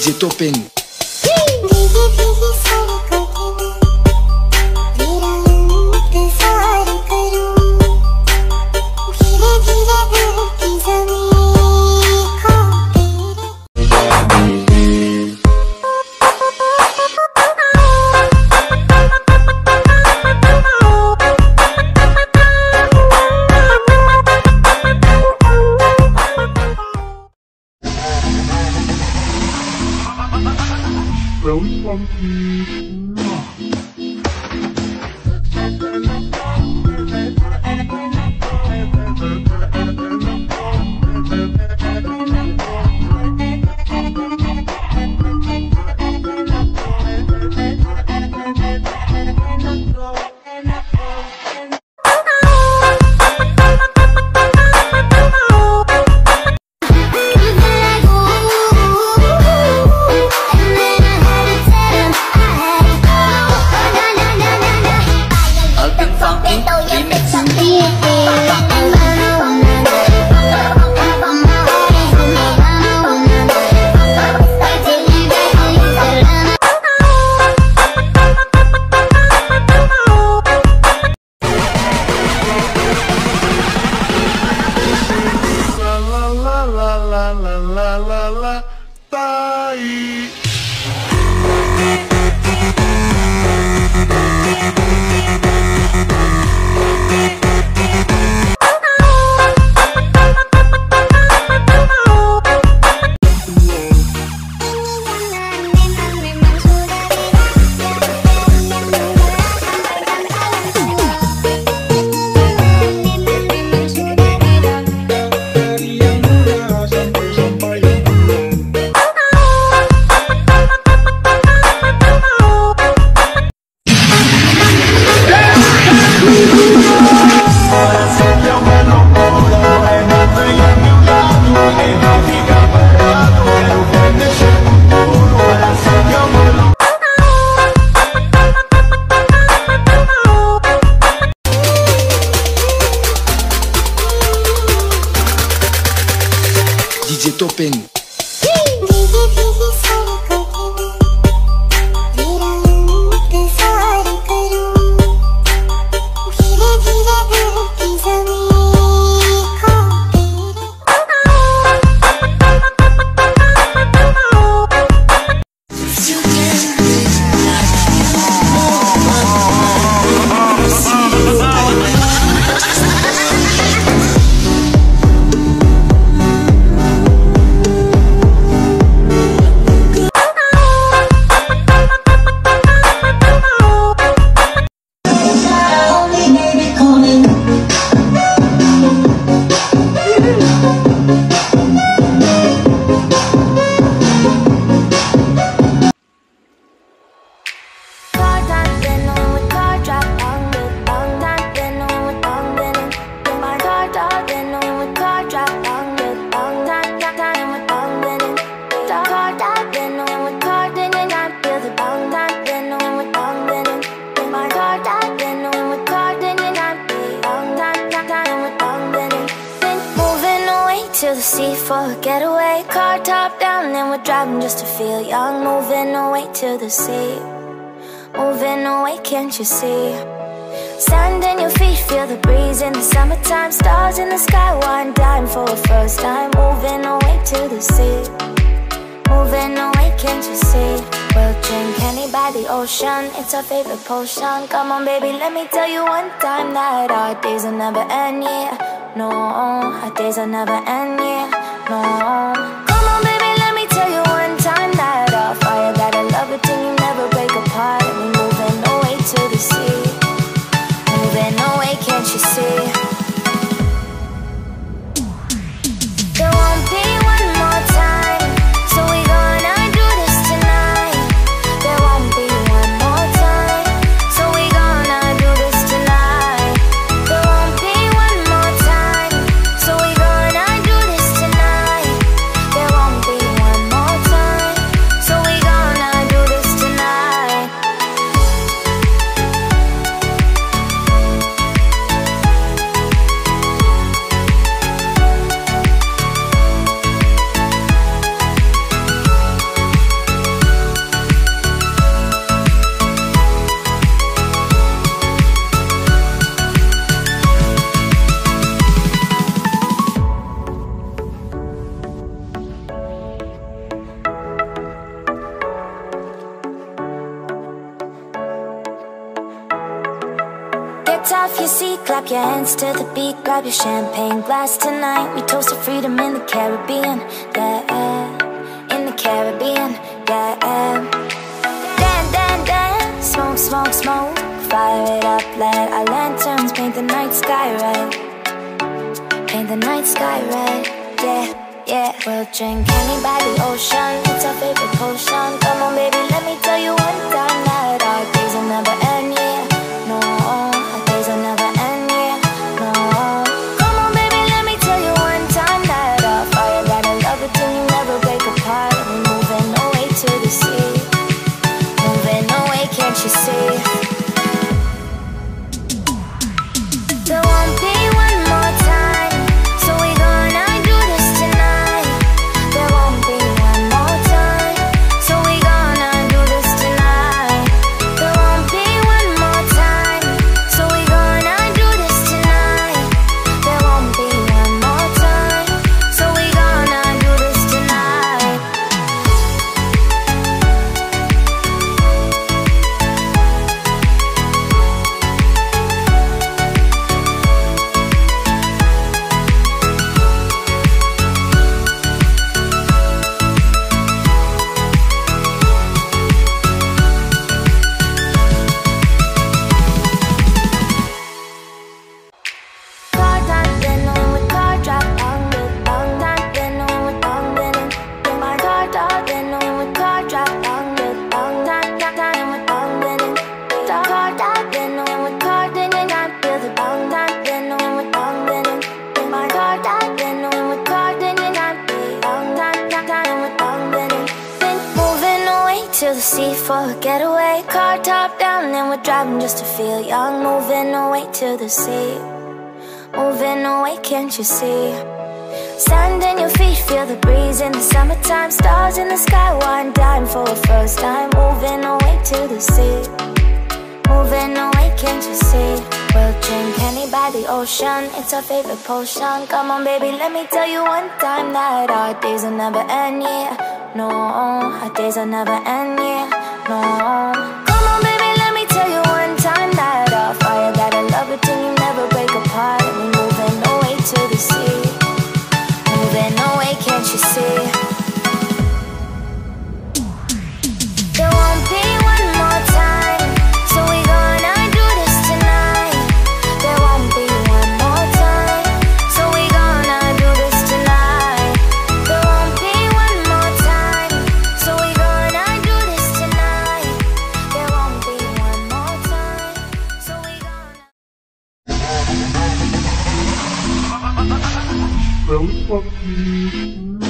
DJ Topeng. DJ Topeng. For a getaway, car top down, and we're driving just to feel young. Moving away to the sea, moving away, can't you see? Sand in your feet, feel the breeze in the summertime. Stars in the sky, one dime for a first time. Moving away to the sea, moving away, can't you see? We'll drink honey by the ocean, it's our favorite potion. Come on baby, let me tell you one time that our days will never end, yeah. No, our days will never end, yeah. No. Come on baby, let me tell you one time that our fire got a love it till you never break apart. And we moving away to the sea, moving away, can't you see? There won't be one more time, so we gonna do this tonight. There won't be one more time, so we gonna do this tonight. There won't be one more time, so we gonna do this tonight. dance to the beat, grab your champagne glass tonight. We toast to freedom in the Caribbean, yeah, in the Caribbean, yeah. Dance, dance, dance, smoke, smoke, smoke. Fire it up, let our lanterns paint the night sky red. Paint the night sky red, yeah, yeah. We'll drink honey by the ocean, it's our favorite potion. Come on baby, let me tell you one time that our days will never end, yeah. No, our days will never end, yeah. No. Come on baby, let me tell you one time that our fire got a love it till you never break apart. We're moving away to the sea, moving away, can't you see? There won't be one more time, so we gonna do this tonight. There won't be one more time, so we gonna do this tonight. There won't be one more time, so we gonna do this tonight. There won't be one more time, so we gonna do this tonight. To the sea for a getaway, car top down and we're driving just to feel young. Moving away to the sea, moving away, can't you see? Sand in your feet, feel the breeze in the summertime. Stars in the sky, one dime for a first time. Moving away to the sea, moving away, can't you see? We'll drink honey by the ocean, it's our favorite potion. Come on baby, let me tell you one time that our days will never end, yeah. No, our days will never end, yeah. No. Come on baby, let me tell you one time that our fire got a love it till you never break apart. We're moving away to the sea, moving away, can't you see? There won't be one more time, so we gonna do this tonight. There won't be one more time, so we gonna do this tonight. There won't be one more time, so we gonna do this tonight. There won't be one more time, so we gonna. Selesai.